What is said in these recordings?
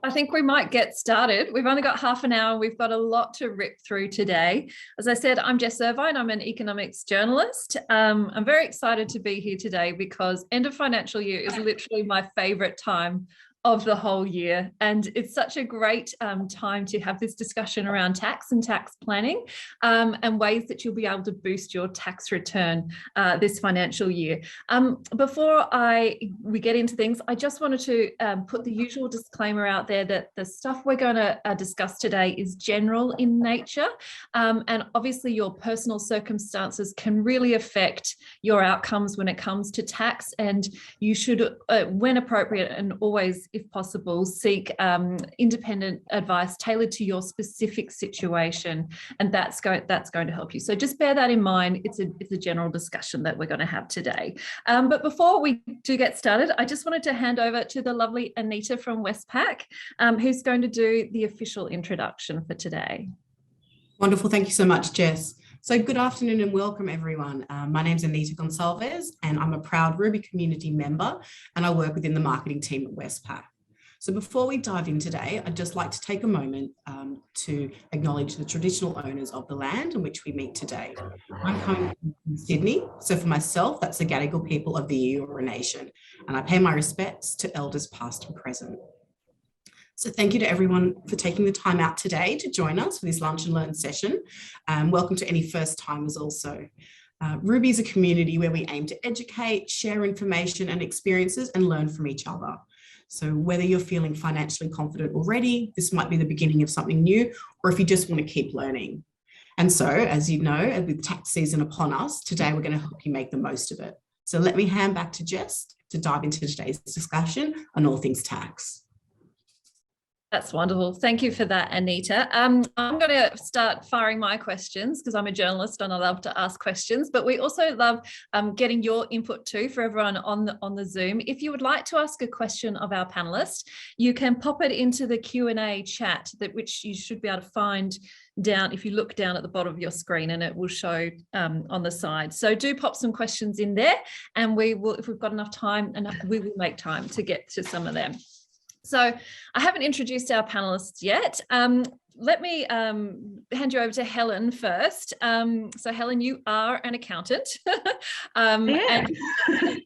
I think we might get started. We've only got half an hour. We've got a lot to rip through today. As I said, I'm Jess Irvine. I'm an economics journalist. I'm very excited to be here today because end of financial year is literally my favorite time of the whole year. And it's such a great time to have this discussion around tax and tax planning and ways that you'll be able to boost your tax return this financial year. Before we get into things, I just wanted to put the usual disclaimer out there that the stuff we're going to discuss today is general in nature. And obviously your personal circumstances can really affect your outcomes when it comes to tax. And you should, when appropriate and always, if possible, seek independent advice tailored to your specific situation, and that's going to help you. So just bear that in mind. It's a general discussion that we're going to have today. But before we do get started, I just wanted to hand over to the lovely Anita from Westpac, who's going to do the official introduction for today. Wonderful. Thank you so much, Jess. So good afternoon and welcome everyone. My name's Anita Gonsalves and I'm a proud Ruby community member and I work within the marketing team at Westpac. So before we dive in today, I'd just like to take a moment to acknowledge the traditional owners of the land in which we meet today. I'm coming from Sydney, so for myself, that's the Gadigal people of the Eora Nation, and I pay my respects to elders past and present. So thank you to everyone for taking the time out today to join us for this lunch and learn session. Welcome to any first timers also. Ruby is a community where we aim to educate, share information and experiences and learn from each other. So whether you're feeling financially confident already, this might be the beginning of something new, or if you just want to keep learning. And so, as you know, with tax season upon us, today we're going to help you make the most of it. So let me hand back to Jess to dive into today's discussion on all things tax. That's wonderful. Thank you for that, Anita. I'm going to start firing my questions because I'm a journalist and I love to ask questions, but we also love getting your input too for everyone on the Zoom. If you would like to ask a question of our panelists, you can pop it into the Q&A chat, which you should be able to find down if you look down at the bottom of your screen, and it will show on the side. So do pop some questions in there and we will, if we've got enough time, we will make time to get to some of them. So I haven't introduced our panelists yet. Let me hand you over to Helen first. So Helen, you are an accountant. Yeah.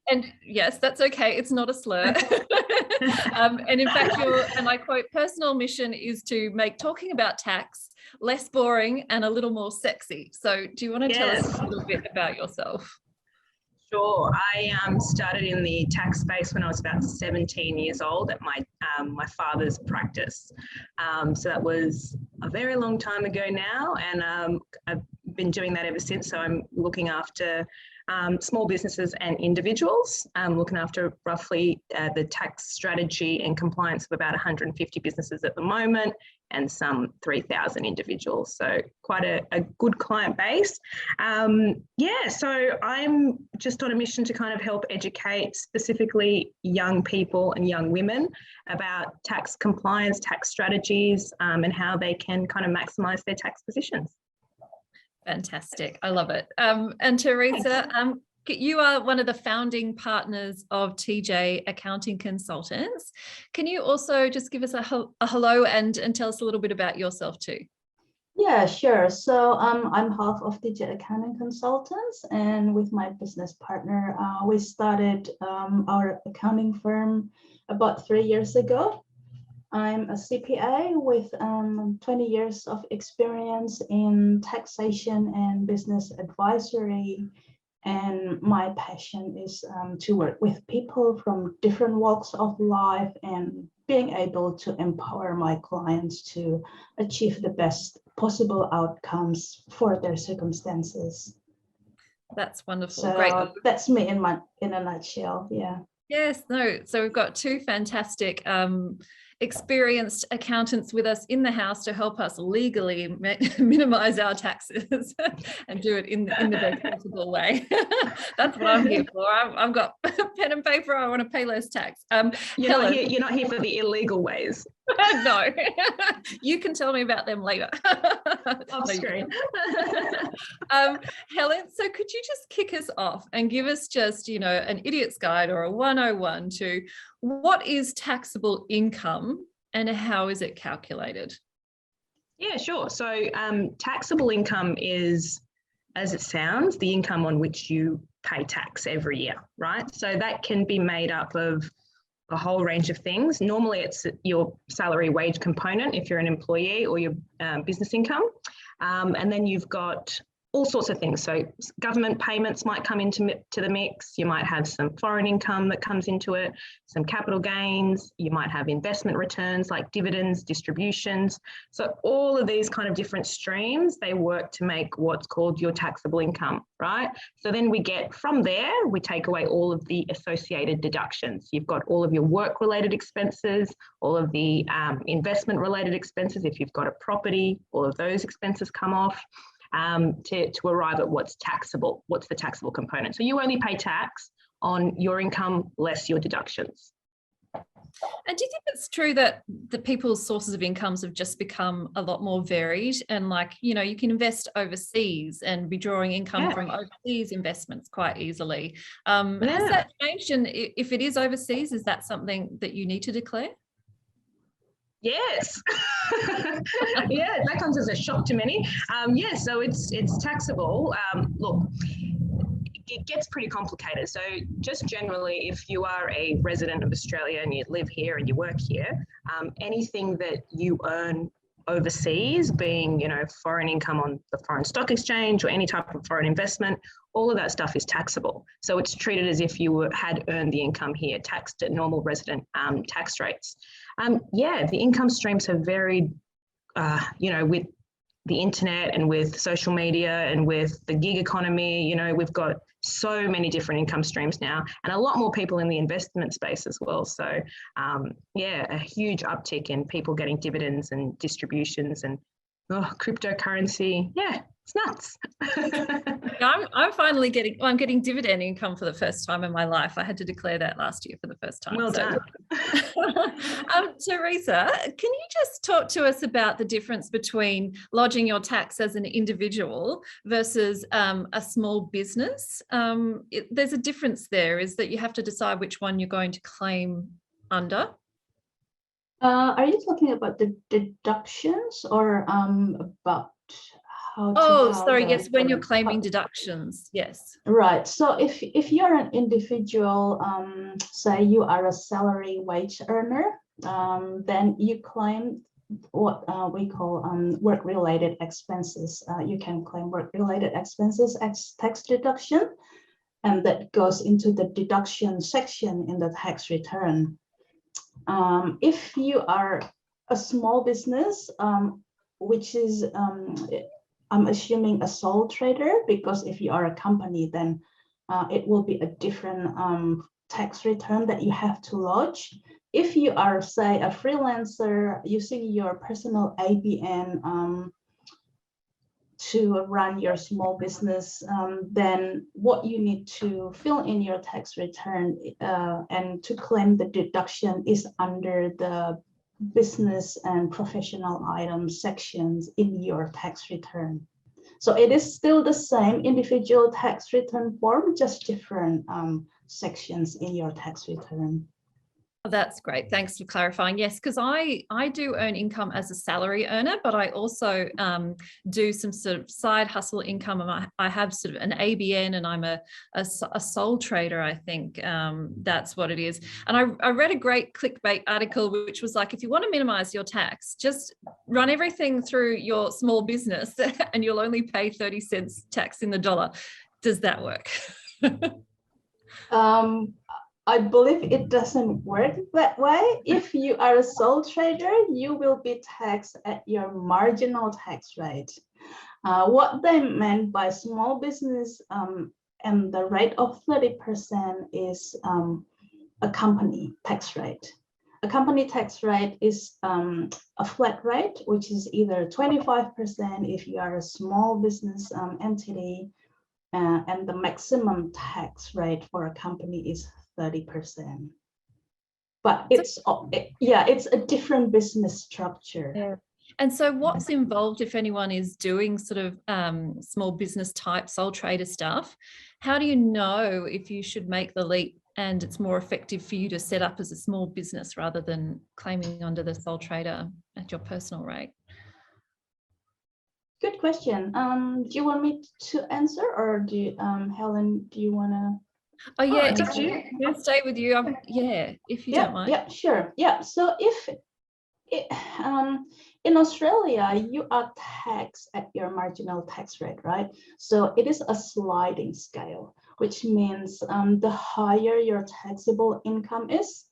and yes, that's okay. It's not a slur. And in fact, and I quote, personal mission is to make talking about tax less boring and a little more sexy. So do you want to tell us a little bit about yourself? Sure. I started in the tax space when I was about 17 years old at my father's practice. So that was a very long time ago now, and I've been doing that ever since. So I'm looking after small businesses and individuals. I'm looking after roughly the tax strategy and compliance of about 150 businesses at the moment and some 3,000 individuals. So quite a good client base. So I'm just on a mission to kind of help educate specifically young people and young women about tax compliance, tax strategies, and how they can kind of maximise their tax positions. Fantastic. I love it. And Theresa, you are one of the founding partners of TJ Accounting Consultants. Can you also just give us a hello and tell us a little bit about yourself too? Yeah, sure. So I'm half of TJ Accounting Consultants, and with my business partner, we started our accounting firm about 3 years ago. I'm a CPA with 20 years of experience in taxation and business advisory. And my passion is to work with people from different walks of life and being able to empower my clients to achieve the best possible outcomes for their circumstances. That's wonderful. So great. That's me in a nutshell. Yeah. Yes, no. So we've got two fantastic experienced accountants with us in the house to help us legally minimize our taxes and do it in the best possible way. That's what I'm here for. I've got pen and paper. I want to pay less tax. You're not here for the illegal ways. No, you can tell me about them later. Off screen. Helen, so could you just kick us off and give us just, an idiot's guide or a 101 to what is taxable income and how is it calculated? Yeah, sure. So taxable income is, as it sounds, the income on which you pay tax every year, right? So that can be made up of a whole range of things. Normally it's your salary wage component if you're an employee, or your business income. And then you've got all sorts of things. So government payments might come into the mix. You might have some foreign income that comes into it, some capital gains. You might have investment returns like dividends, distributions. So all of these kind of different streams, they work to make what's called your taxable income, right? So then we get from there, we take away all of the associated deductions. You've got all of your work-related expenses, all of the investment-related expenses. If you've got a property, all of those expenses come off. To arrive at what's taxable, what's the taxable component. So you only pay tax on your income less your deductions. And do you think it's true that the people's sources of incomes have just become a lot more varied, and like, you know, you can invest overseas and be drawing income from overseas investments quite easily. Has that changed? And if it is overseas, is that something that you need to declare? Yes. Yeah, that comes as a shock to many. Yeah, so it's taxable. Look, it gets pretty complicated. So just generally, if you are a resident of Australia and you live here and you work here, anything that you earn overseas, being, you know, foreign income on the foreign stock exchange or any type of foreign investment, all of that stuff is taxable. So it's treated as if you had earned the income here, taxed at normal resident tax rates. Yeah, the income streams have varied, you know, with the internet and with social media and with the gig economy. You know, we've got so many different income streams now, and a lot more people in the investment space as well. So yeah, a huge uptick in people getting dividends and distributions and cryptocurrency. Yeah, it's nuts. I'm finally getting dividend income for the first time in my life. I had to declare that last year for the first time. Well done. Theresa, can you just talk to us about the difference between lodging your tax as an individual versus a small business? There's a difference there, is that you have to decide which one you're going to claim under. Are you talking about the deductions or about how to? Oh, sorry, yes, when you're claiming deductions, yes. Right. So if you're an individual, say you are a salary wage earner, then you claim what we call work-related expenses. You can claim work-related expenses as tax deduction, and that goes into the deduction section in the tax return. If you are a small business, which is, I'm assuming a sole trader, because if you are a company, then it will be a different tax return that you have to lodge. If you are, say, a freelancer using your personal ABN to run your small business, then what you need to fill in your tax return and to claim the deduction is under the business and professional items sections in your tax return. So it is still the same individual tax return form, just different sections in your tax return. That's great. Thanks for clarifying. Yes, because I do earn income as a salary earner, but I also do some sort of side hustle income. And I have sort of an ABN, and I'm a sole trader, I think. That's what it is. And I read a great clickbait article, which was like, if you want to minimize your tax, just run everything through your small business and you'll only pay 30 cents tax in the dollar. Does that work? I believe it doesn't work that way. If you are a sole trader, you will be taxed at your marginal tax rate. What they meant by small business and the rate of 30% is a company tax rate. A company tax rate is a flat rate, which is either 25% if you are a small business entity, and the maximum tax rate for a company is 30%. But it's a different business structure. Yeah. And so what's involved if anyone is doing sort of small business type sole trader stuff? How do you know if you should make the leap and it's more effective for you to set up as a small business rather than claiming under the sole trader at your personal rate? Good question. Do you want me to answer, or do you, Helen, do you want to? Oh yeah, it's up if to you can stay with you, yeah, if you don't mind. Yeah, sure. Yeah, so if in Australia, you are taxed at your marginal tax rate, right? So it is a sliding scale, which means the higher your taxable income is,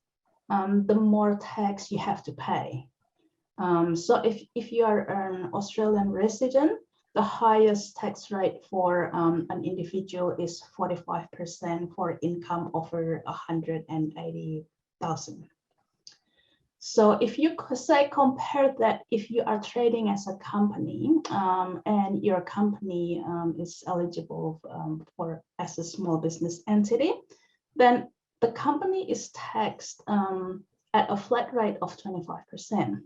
the more tax you have to pay. So if you are an Australian resident, the highest tax rate for an individual is 45% for income over 180,000. So if you say compare that, if you are trading as a company and your company is eligible for as a small business entity, then the company is taxed at a flat rate of 25%.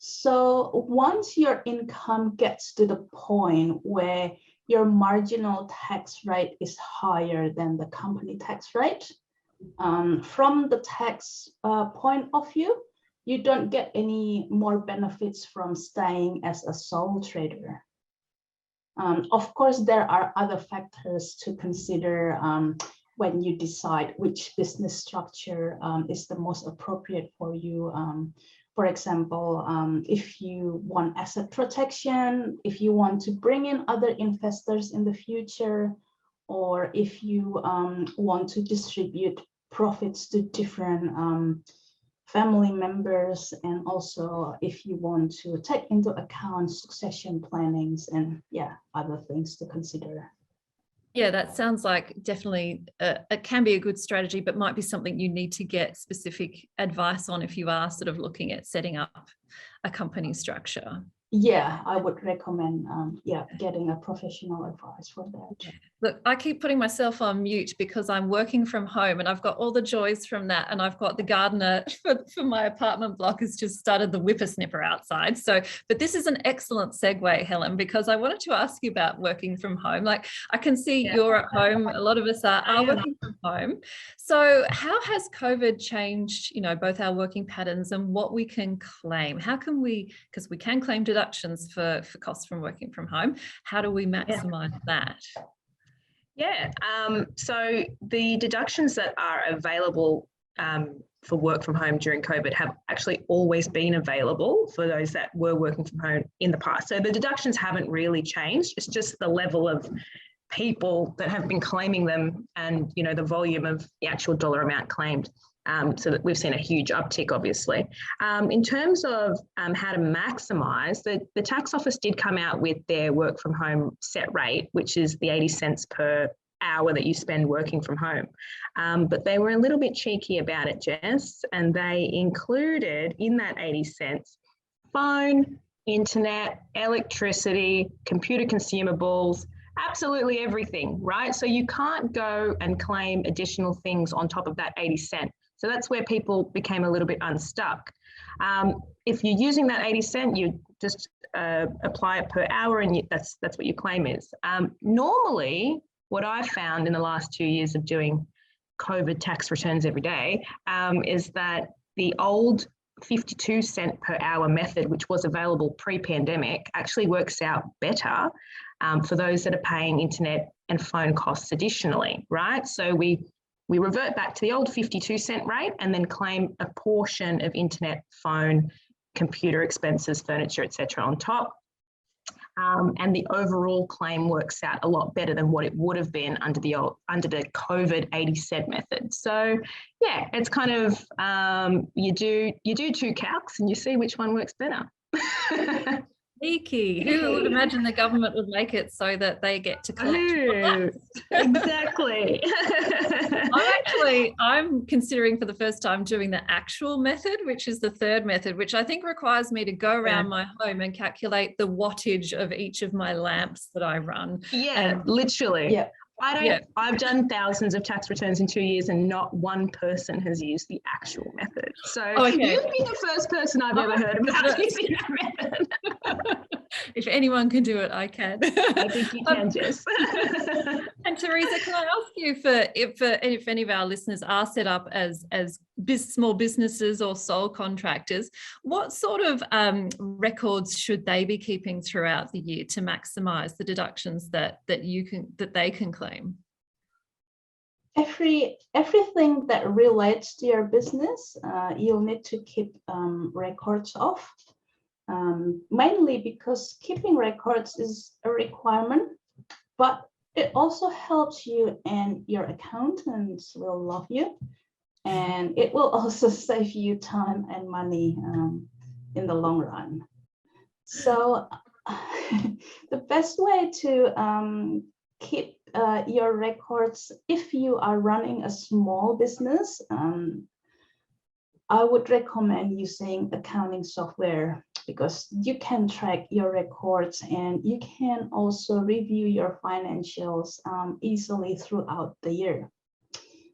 So once your income gets to the point where your marginal tax rate is higher than the company tax rate, from the tax point of view, you don't get any more benefits from staying as a sole trader. Of course, there are other factors to consider when you decide which business structure is the most appropriate for you. For example, if you want asset protection, if you want to bring in other investors in the future, or if you want to distribute profits to different family members, and also if you want to take into account succession plannings and other things to consider. Yeah, that sounds like definitely it can be a good strategy, but might be something you need to get specific advice on if you are sort of looking at setting up a company structure. Yeah, I would recommend getting a professional advice for that. Look, I keep putting myself on mute because I'm working from home and I've got all the joys from that, and I've got the gardener for my apartment block has just started the whippersnipper outside. So, but this is an excellent segue, Helen, because I wanted to ask you about working from home. Like I can see you're at home, a lot of us are working from home. So how has COVID changed, both our working patterns and what we can claim? How can we, because we can claim deductions for costs from working from home, how do we maximize that? Yeah, so the deductions that are available for work from home during COVID have actually always been available for those that were working from home in the past. So the deductions haven't really changed. It's just the level of people that have been claiming them and, the volume of the actual dollar amount claimed. So that we've seen a huge uptick, obviously. In terms of how to maximise, the tax office did come out with their work from home set rate, which is the 80 cents per hour that you spend working from home. But they were a little bit cheeky about it, Jess, and they included in that 80 cents phone, internet, electricity, computer consumables, absolutely everything, right? So you can't go and claim additional things on top of that 80 cents. So that's where people became a little bit unstuck. If you're using that 80 cent, you just apply it per hour, and that's what your claim is. Normally, what I've found in the last 2 years of doing COVID tax returns every day is that the old 52 cent per hour method, which was available pre-pandemic, actually works out better for those that are paying internet and phone costs additionally, right? So we revert back to the old 52 cent rate and then claim a portion of internet, phone, computer expenses, furniture, etc. on top. And the overall claim works out a lot better than what it would have been under the COVID 80 cent method. So yeah, it's kind of you do two calcs and you see which one works better. Sneaky. Who would imagine the government would make it so that they get to collect? Exactly. I'm considering for the first time doing the actual method, which is the third method, which I think requires me to go around my home and calculate the wattage of each of my lamps that I run. Yeah, literally. Yeah. I've done thousands of tax returns in 2 years and not one person has used the actual method. So you'd be the first person I've ever heard about using that method. If anyone can do it, I can. I think you can, Jess. And Theresa, can I ask you if any of our listeners are set up as small businesses or sole contractors, what sort of records should they be keeping throughout the year to maximise the deductions that they can claim? Everything that relates to your business, you'll need to keep records of. Mainly because keeping records is a requirement, but it also helps you, and your accountants will love you, and it will also save you time and money in the long run. So the best way to keep your records, if you are running a small business, I would recommend using accounting software, because you can track your records and you can also review your financials easily throughout the year.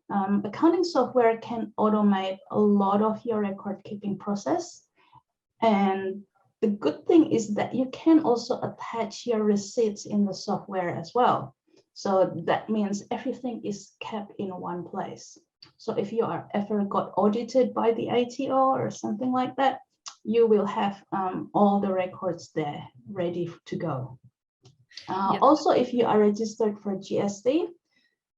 Accounting software can automate a lot of your record keeping process. And the good thing is that you can also attach your receipts in the software as well. So that means everything is kept in one place. So if you are ever got audited by the ATO or something like that, you will have all the records there ready to go. Yep. Also, if you are registered for GST,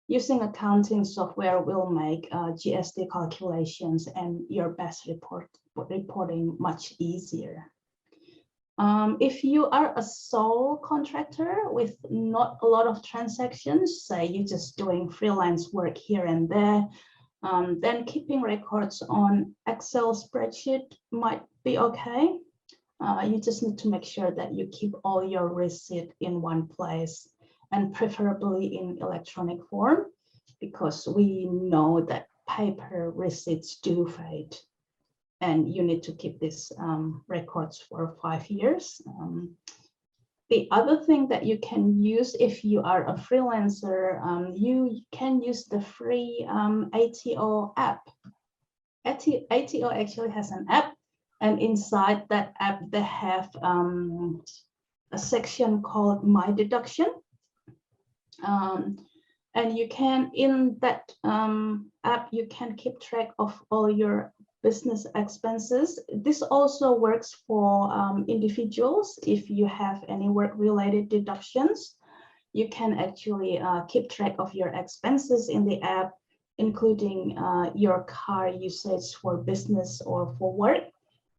using accounting software will make GST calculations and your best reporting much easier. If you are a sole contractor with not a lot of transactions, say you're just doing freelance work here and there, then keeping records on Excel spreadsheet might be okay. You just need to make sure that you keep all your receipt in one place, and preferably in electronic form, because we know that paper receipts do fade. And you need to keep these records for 5 years. The other thing that you can use if you are a freelancer, you can use the free ATO app. ATO actually has an app, and inside that app, they have a section called My Deduction. And you can, in that app, you can keep track of all your business expenses. This also works for individuals. If you have any work-related deductions, you can actually keep track of your expenses in the app, including your car usage for business or for work.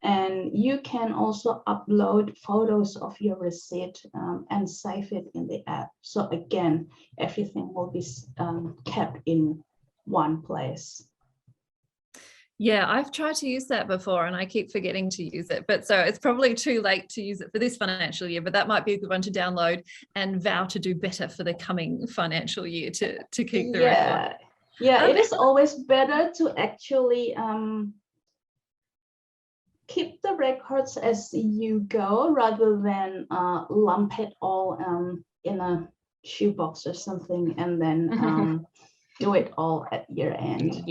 And you can also upload photos of your receipt and save it in the app. So again, everything will be kept in one place. Yeah, I've tried to use that before and I keep forgetting to use it. But so it's probably too late to use it for this financial year, but that might be a good one to download and vow to do better for the coming financial year to keep the record. Yeah, it is always better to actually keep the records as you go rather than lump it all in a shoebox or something and then do it all at year end.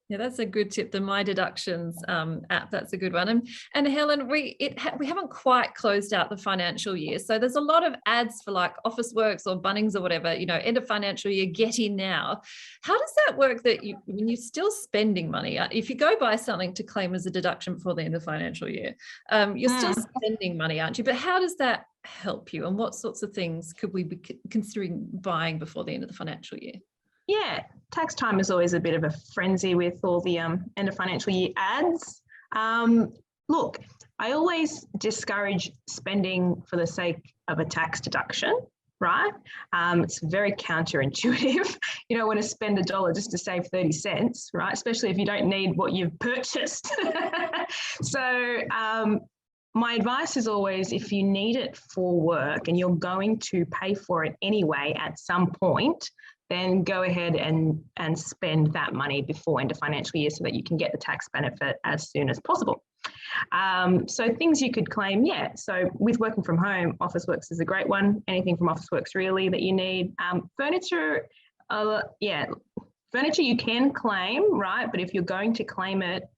Yeah, that's a good tip. The My Deductions app, that's a good one. And Helen, we haven't quite closed out the financial year. So there's a lot of ads for like Officeworks or Bunnings or whatever, you know, end of financial year, get in now. How does that work that when you're still spending money? If you go buy something to claim as a deduction before the end of the financial year, you're still spending money, aren't you? But how does that help you? And what sorts of things could we be considering buying before the end of the financial year? Yeah, tax time is always a bit of a frenzy with all the end of financial year ads. Look, I always discourage spending for the sake of a tax deduction, right? It's very counterintuitive. You don't want to spend $1 just to save 30 cents, right? Especially if you don't need what you've purchased. So my advice is always, if you need it for work and you're going to pay for it anyway at some point, then go ahead and spend that money before end of financial year so that you can get the tax benefit as soon as possible. So things you could claim, yeah. So with working from home, Officeworks is a great one. Anything from Officeworks really that you need. Furniture, furniture you can claim, right? But if you're going to claim it,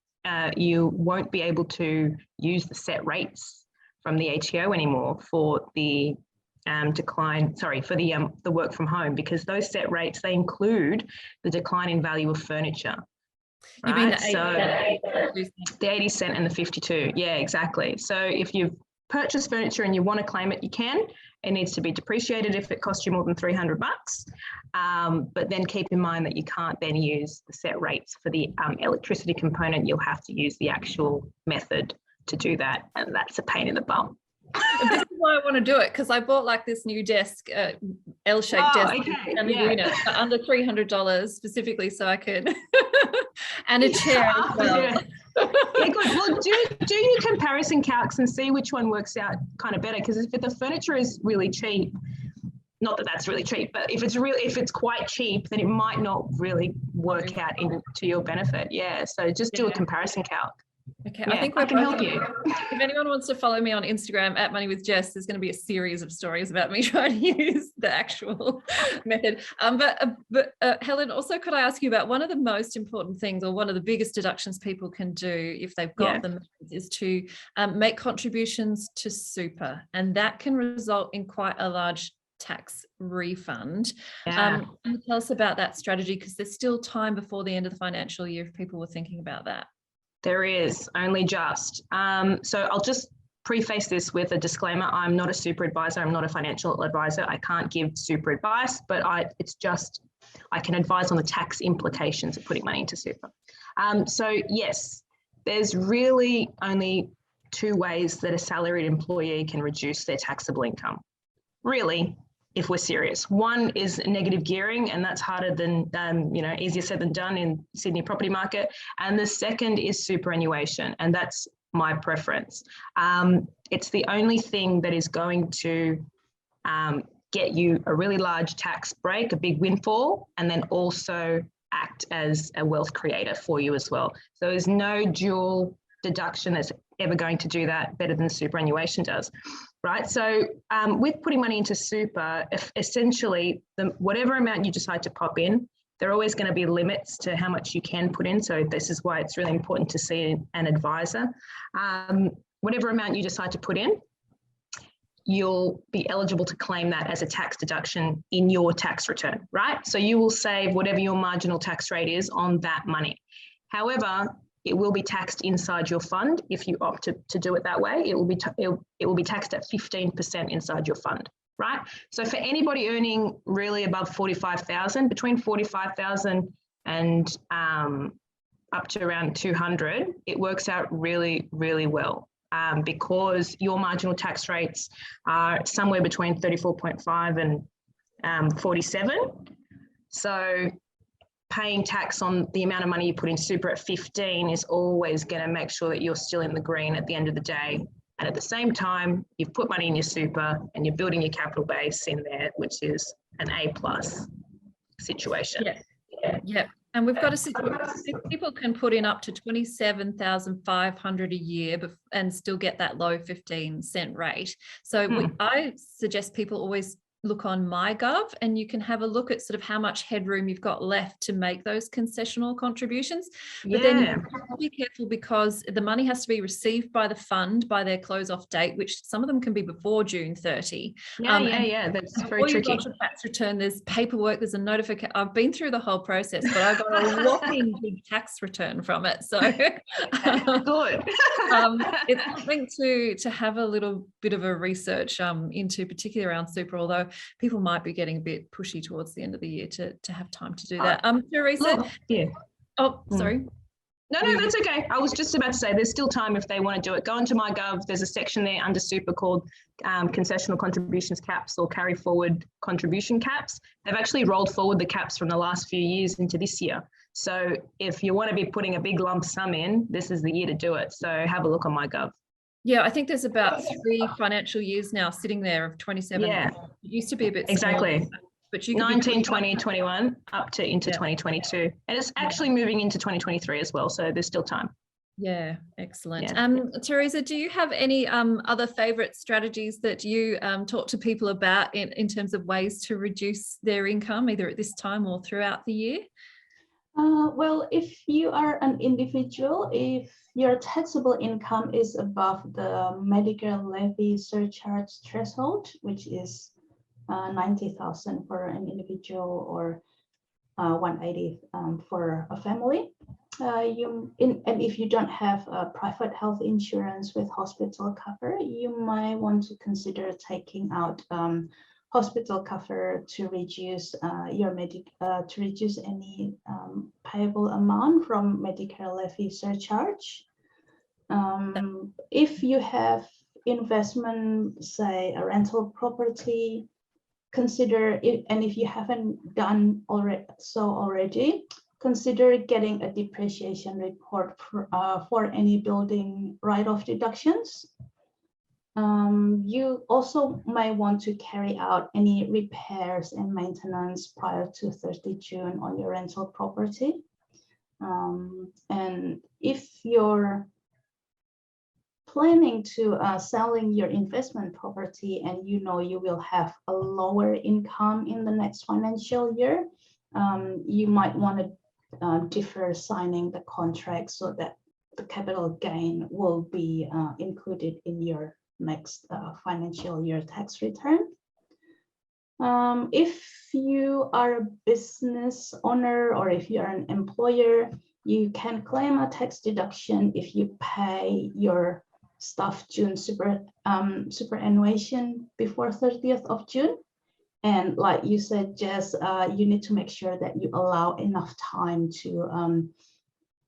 you won't be able to use the set rates from the ATO anymore for the the work from home, because those set rates, they include the decline in value of furniture. You mean Right? The 80 cent and the 52. Yeah, exactly. So if you've purchased furniture and you want to claim it, you can. It needs to be depreciated if it costs you more than $300. But then keep in mind that you can't then use the set rates for the electricity component. You'll have to use the actual method to do that. And that's a pain in the bum. This is why I want to do it, because I bought like this new desk, L-shaped desk, and a unit for under $300 specifically, so I could, and a chair as well. Yeah, good. Well, do your comparison calcs and see which one works out kind of better. Because if the furniture is really cheap, not that that's really cheap, but if it's quite cheap, then it might not really work out to your benefit. Yeah. So just do a comparison calc. Okay, yeah, I think I can help you. If anyone wants to follow me on Instagram at Money with Jess, there's going to be a series of stories about me trying to use the actual method. But Helen, also could I ask you about one of the most important things, or one of the biggest deductions people can do if they've got them, is to make contributions to super, and that can result in quite a large tax refund. Can you tell us about that strategy, because there's still time before the end of the financial year if people were thinking about that. There is, only just. So I'll just preface this with a disclaimer. I'm not a super advisor. I'm not a financial advisor. I can't give super advice, but I can advise on the tax implications of putting money into super. So yes, there's really only two ways that a salaried employee can reduce their taxable income. Really, if we're serious. One is negative gearing, and that's harder than, easier said than done in Sydney property market. And the second is superannuation, and that's my preference. It's the only thing that is going to get you a really large tax break, a big windfall, and then also act as a wealth creator for you as well. So there's no dual deduction that's ever going to do that better than superannuation does. Right. So with putting money into super, essentially, whatever amount you decide to pop in, there are always going to be limits to how much you can put in. So this is why it's really important to see an advisor. Whatever amount you decide to put in, you'll be eligible to claim that as a tax deduction in your tax return. Right. So you will save whatever your marginal tax rate is on that money. However, it will be taxed inside your fund. If you opt to do it that way, it will be taxed at 15% inside your fund, right? So for anybody earning really above 45,000, between 45,000 and up to around 200, it works out really, really well because your marginal tax rates are somewhere between 34.5 and 47. So paying tax on the amount of money you put in super at 15 is always going to make sure that you're still in the green at the end of the day. And at the same time, you've put money in your super and you're building your capital base in there, which is an A+ situation. Yeah. And we've got a situation, people can put in up to 27,500 a year and still get that low 15-cent rate. So I suggest people always look on MyGov, and you can have a look at sort of how much headroom you've got left to make those concessional contributions. But then you have to be careful, because the money has to be received by the fund by their close off date, which some of them can be before June 30. That's very tricky. Before you got your tax return, there's paperwork, there's a notification. I've been through the whole process, but I got a whopping big tax return from it. So good. It's something to have a little bit of a research into, particularly around super, although people might be getting a bit pushy towards the end of the year to have time to do that. Theresa? Sorry. No, that's okay. I was just about to say there's still time if they want to do it. Go into MyGov. There's a section there under super called concessional contributions caps or carry forward contribution caps. They've actually rolled forward the caps from the last few years into this year. So if you want to be putting a big lump sum in, this is the year to do it. So have a look on MyGov. Yeah, I think there's about 3 financial years now sitting there of 27. Yeah. It used to be a bit exactly smaller, but you 19, 20, 21 up to into 2022. And it's actually moving into 2023 as well. So there's still time. Yeah, excellent. Theresa, do you have any other favorite strategies that you talk to people about in terms of ways to reduce their income, either at this time or throughout the year? Well, if you are an individual, if your taxable income is above the Medicare levy surcharge threshold, which is 90,000 for an individual or 180 for a family, and if you don't have a private health insurance with hospital cover, you might want to consider taking out hospital cover to reduce to reduce any payable amount from Medicare levy surcharge. If you have investment, say a rental property, consider it, and if you haven't done already, consider getting a depreciation report for any building write-off deductions. You also might want to carry out any repairs and maintenance prior to 30 June on your rental property. And if you're planning to selling your investment property and you know you will have a lower income in the next financial year, you might want to defer signing the contract so that the capital gain will be included in your next financial year tax return. If you are a business owner or if you're an employer, you can claim a tax deduction if you pay your staff June superannuation before 30th of June. And like you said, Jess, you need to make sure that you allow enough time to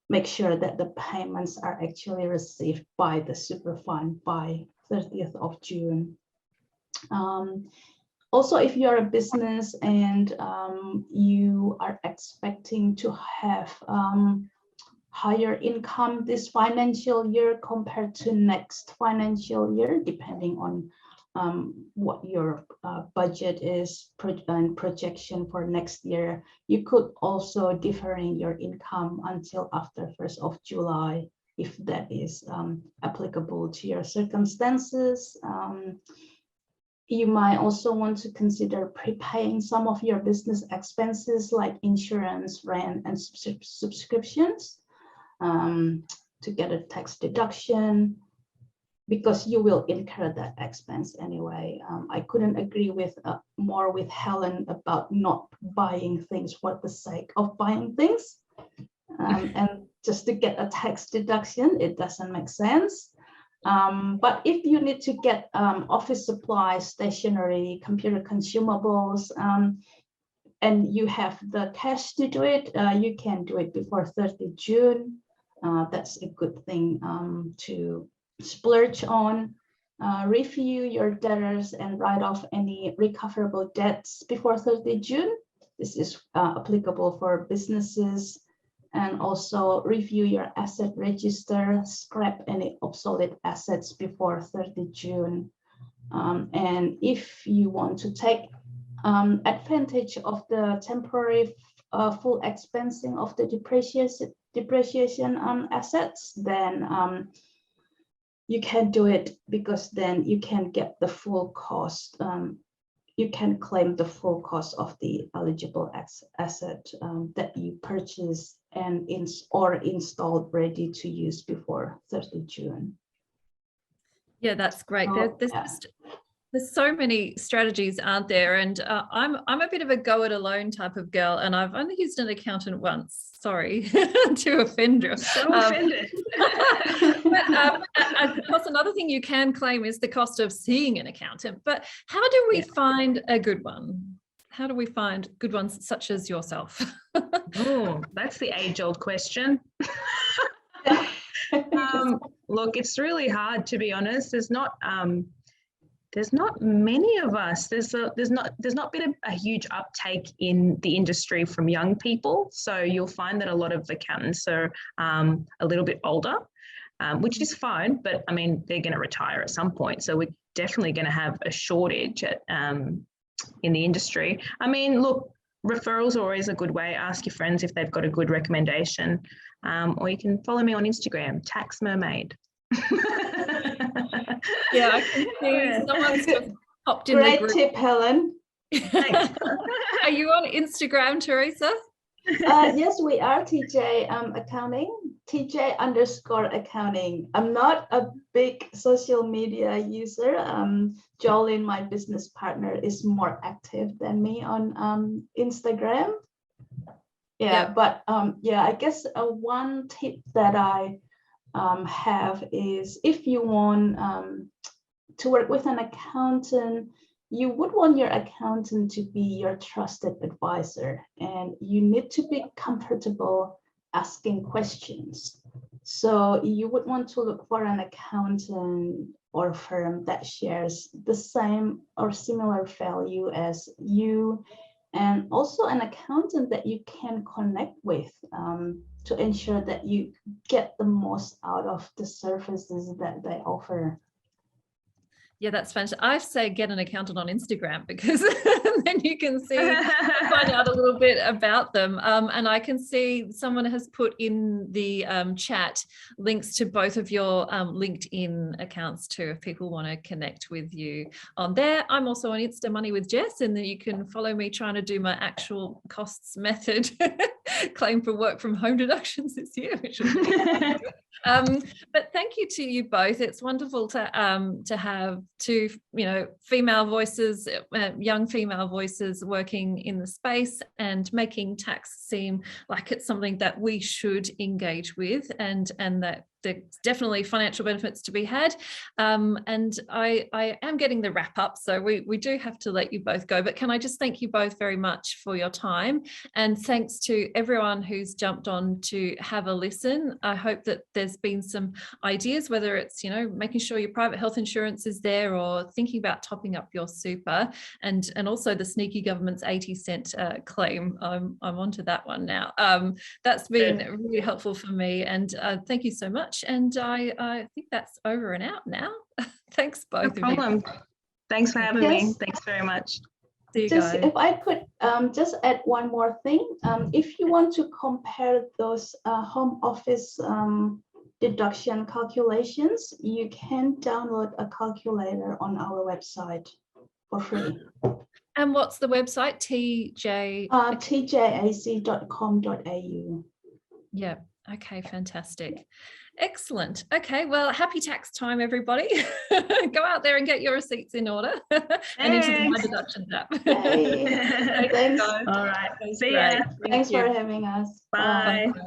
make sure that the payments are actually received by the super fund by 30th of June. Also, if you're a business and you are expecting to have higher income this financial year compared to next financial year, depending on what your budget is and projection for next year, you could also deferring your income until after 1st of July, if that is applicable to your circumstances. You might also want to consider prepaying some of your business expenses like insurance, rent, and subscriptions to get a tax deduction, because you will incur that expense anyway. I couldn't agree with more with Helen about not buying things for the sake of buying things. And just to get a tax deduction, it doesn't make sense. But if you need to get office supplies, stationery, computer consumables, and you have the cash to do it, you can do it before 30 June. That's a good thing to splurge on. Review your debtors and write off any recoverable debts before 30 June. This is applicable for businesses. And also review your asset register, scrap any obsolete assets before 30 June. And if you want to take advantage of the temporary full expensing of the depreciation assets, then you can do it, because then you can get the full cost. You can claim the full cost of the eligible asset that you purchased and installed ready to use before 30 June. Yeah, that's great. There's so many strategies, aren't there? And I'm a bit of a go it alone type of girl, and I've only used an accountant once. Sorry to offend you. So offended. Of course, another thing you can claim is the cost of seeing an accountant. But how do we find a good one? How do we find good ones such as yourself? Oh, that's the age-old question. Look, it's really hard, to be honest. There's not many of us. There's not been a huge uptake in the industry from young people. So you'll find that a lot of accountants are a little bit older, which is fine. But I mean, they're going to retire at some point. So we're definitely going to have a shortage in the industry. I mean, look, referrals are always a good way. Ask your friends if they've got a good recommendation, or you can follow me on Instagram, Tax Mermaid. Yeah, I can see someone's just popped in Great the group. tip, Helen. Are you on Instagram, Theresa? Yes, we are TJ Accounting, TJ_accounting. I'm not a big social media user. Jolene, my business partner, is more active than me on Instagram. Yeah, but yeah, I guess one tip that I have is if you want to work with an accountant, you would want your accountant to be your trusted advisor, and you need to be comfortable asking questions. So you would want to look for an accountant or firm that shares the same or similar value as you, and also an accountant that you can connect with to ensure that you get the most out of the services that they offer. Yeah, that's fantastic. I say get an accountant on Instagram, because then you can find out a little bit about them. And I can see someone has put in the chat links to both of your LinkedIn accounts too, if people want to connect with you on there. I'm also on Insta Money with Jess, and then you can follow me trying to do my actual costs method claim for work from home deductions this year, which will be but thank you to you both. It's wonderful to have two, female voices, young female voices working in the space and making tax seem like it's something that we should engage with, and that there's definitely financial benefits to be had. And I am getting the wrap up, so we do have to let you both go. But can I just thank you both very much for your time, and thanks to everyone who's jumped on to have a listen. I hope that there's been some ideas, whether it's making sure your private health insurance is there, or thinking about topping up your super, and also the sneaky government's 80-cent claim. I'm onto that one now. That's been really helpful for me, and thank you so much. And I think that's over and out now. Thanks both. No problem. Thanks for having me. Thanks very much. See you guys. If I could just add one more thing, if you want to compare those home office deduction calculations, you can download a calculator on our website for free. And what's the website? tjac.com.au. Yeah. Okay, fantastic. Excellent. Okay, well, happy tax time, everybody. Go out there and get your receipts in order and into the My Deductions app. Hey. Thanks. All right. See ya. Thanks for having us. Bye. Bye.